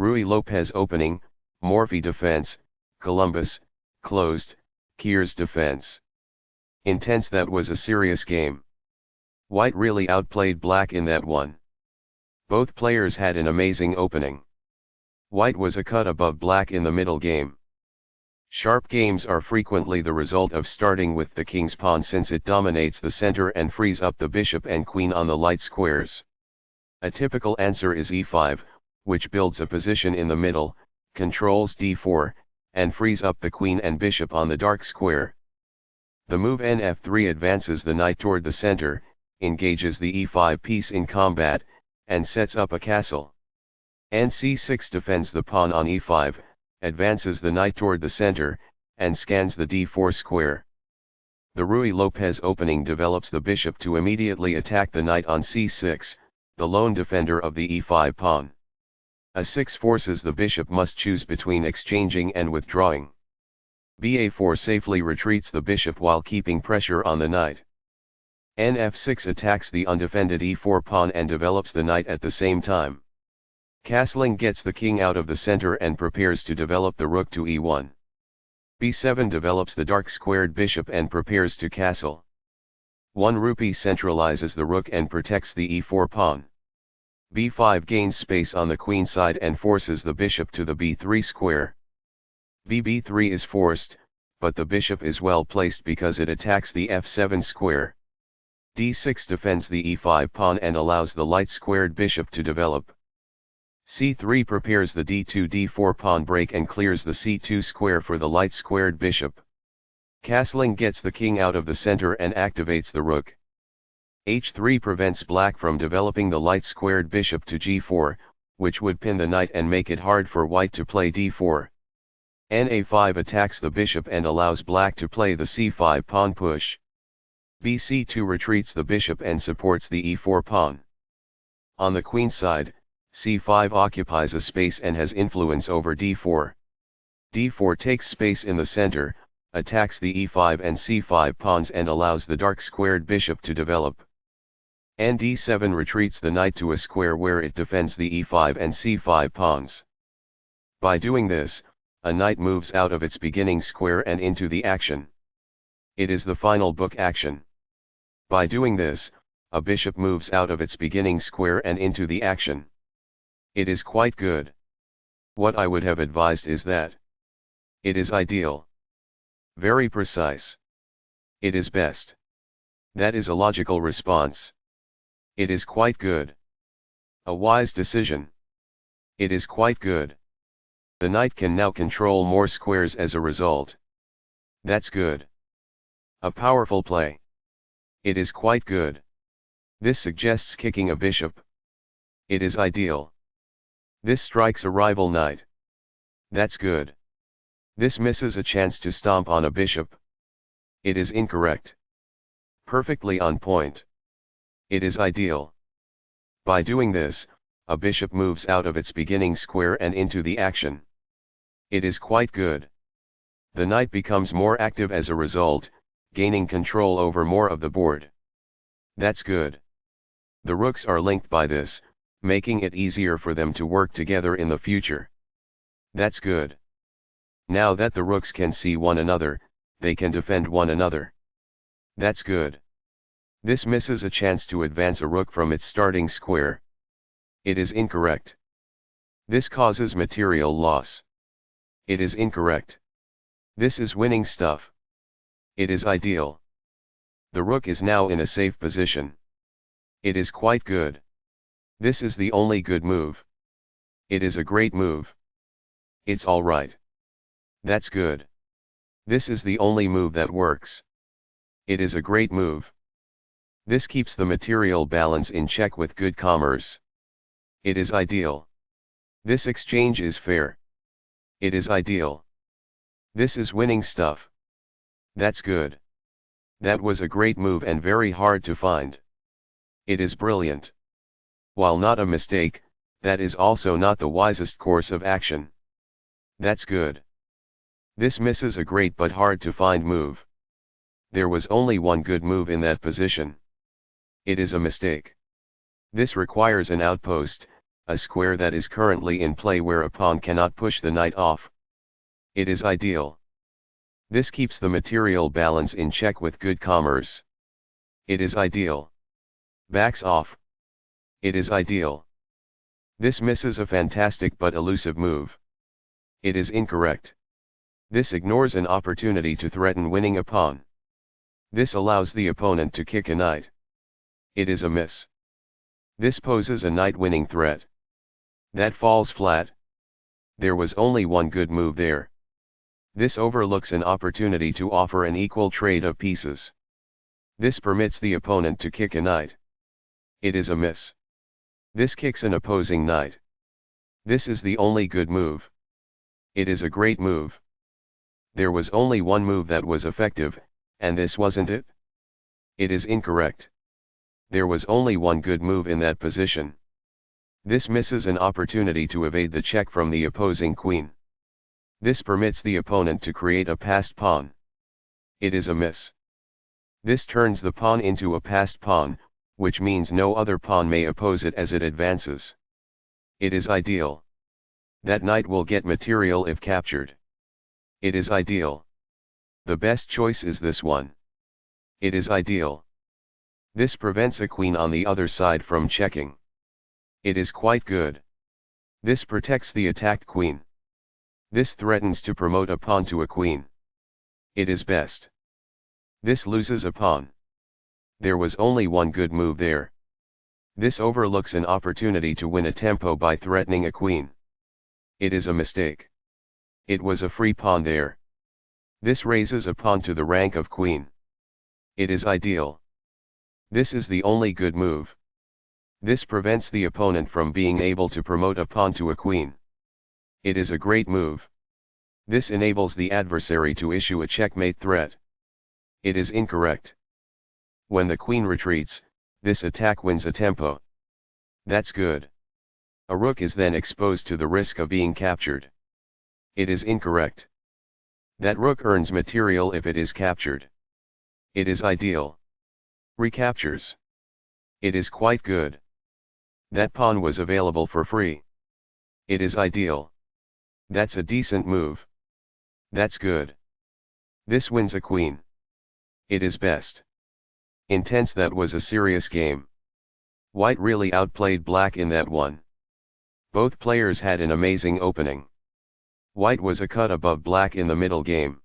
MRuy Lopez opening, Morphy defense, Columbus, closed, Keres defense. Intense. That was a serious game. White really outplayed black in that one. Both players had an amazing opening. White was a cut above black in the middle game. Sharp games are frequently the result of starting with the king's pawn, since it dominates the center and frees up the bishop and queen on the light squares. A typical answer is e5, which builds a position in the middle, controls d4, and frees up the queen and bishop on the dark square. The move nf3 advances the knight toward the center, engages the e5 piece in combat, and sets up a castle. nc6 defends the pawn on e5, advances the knight toward the center, and scans the d4 square. The MRuy Lopez opening develops the bishop to immediately attack the knight on c6, the lone defender of the e5 pawn. a6 forces the bishop must choose between exchanging and withdrawing. ba4 safely retreats the bishop while keeping pressure on the knight. nf6 attacks the undefended e4 pawn and develops the knight at the same time. Castling gets the king out of the center and prepares to develop the rook to e1. b7 develops the dark squared bishop and prepares to castle. 1 rupee centralizes the rook and protects the e4 pawn. b5 gains space on the queen side and forces the bishop to the b3 square. bb3 is forced, but the bishop is well placed because it attacks the f7 square. d6 defends the e5 pawn and allows the light squared bishop to develop. c3 prepares the d2-d4 pawn break and clears the c2 square for the light squared bishop. Castling gets the king out of the center and activates the rook. h3 prevents black from developing the light squared bishop to g4, which would pin the knight and make it hard for white to play d4. na5 attacks the bishop and allows black to play the c5 pawn push. bc2 retreats the bishop and supports the e4 pawn. On the queen side, c5 occupies a space and has influence over d4. d4 takes space in the center, attacks the e5 and c5 pawns and allows the dark squared bishop to develop. d7 retreats the knight to a square where it defends the e5 and c5 pawns. By doing this, a knight moves out of its beginning square and into the action. It is the final book action. By doing this, a bishop moves out of its beginning square and into the action. It is quite good. What I would have advised is that it is ideal. Very precise. It is best. That is a logical response. It is quite good. A wise decision. It is quite good. The knight can now control more squares as a result. That's good. A powerful play. It is quite good. This suggests kicking a bishop. It is ideal. This strikes a rival knight. That's good. This misses a chance to stomp on a bishop. It is incorrect. Perfectly on point. It is ideal. By doing this, a bishop moves out of its beginning square and into the action. It is quite good. The knight becomes more active as a result, gaining control over more of the board. That's good. The rooks are linked by this, making it easier for them to work together in the future. That's good. Now that the rooks can see one another, they can defend one another. That's good. This misses a chance to advance a rook from its starting square. It is incorrect. This causes material loss. It is incorrect. This is winning stuff. It is ideal. The rook is now in a safe position. It is quite good. This is the only good move. It is a great move. It's all right. That's good. This is the only move that works. It is a great move. This keeps the material balance in check with good commerce. It is ideal. This exchange is fair. It is ideal. This is winning stuff. That's good. That was a great move and very hard to find. It is brilliant. While not a mistake, that is also not the wisest course of action. That's good. This misses a great but hard to find move. There was only one good move in that position. It is a mistake. This requires an outpost, a square that is currently in play where a pawn cannot push the knight off. It is ideal. This keeps the material balance in check with good commerce. It is ideal. Backs off. It is ideal. This misses a fantastic but elusive move. It is incorrect. This ignores an opportunity to threaten winning a pawn. This allows the opponent to kick a knight. It is a miss. This poses a knight-winning threat. That falls flat. There was only one good move there. This overlooks an opportunity to offer an equal trade of pieces. This permits the opponent to kick a knight. It is a miss. This kicks an opposing knight. This is the only good move. It is a great move. There was only one move that was effective, and this wasn't it? It is incorrect. There was only one good move in that position. This misses an opportunity to evade the check from the opposing queen. This permits the opponent to create a passed pawn. It is a miss. This turns the pawn into a passed pawn, which means no other pawn may oppose it as it advances. It is ideal. That knight will get material if captured. It is ideal. The best choice is this one. It is ideal. This prevents a queen on the other side from checking. It is quite good. This protects the attacked queen. This threatens to promote a pawn to a queen. It is best. This loses a pawn. There was only one good move there. This overlooks an opportunity to win a tempo by threatening a queen. It is a mistake. It was a free pawn there. This raises a pawn to the rank of queen. It is ideal. This is the only good move. This prevents the opponent from being able to promote a pawn to a queen. It is a great move. This enables the adversary to issue a checkmate threat. It is incorrect. When the queen retreats, this attack wins a tempo. That's good. A rook is then exposed to the risk of being captured. It is incorrect. That rook earns material if it is captured. It is ideal. Recaptures. It is quite good. That pawn was available for free. It is ideal. That's a decent move. That's good. This wins a queen. It is best. Intense. That was a serious game. White really outplayed black in that one. Both players had an amazing opening. White was a cut above black in the middle game.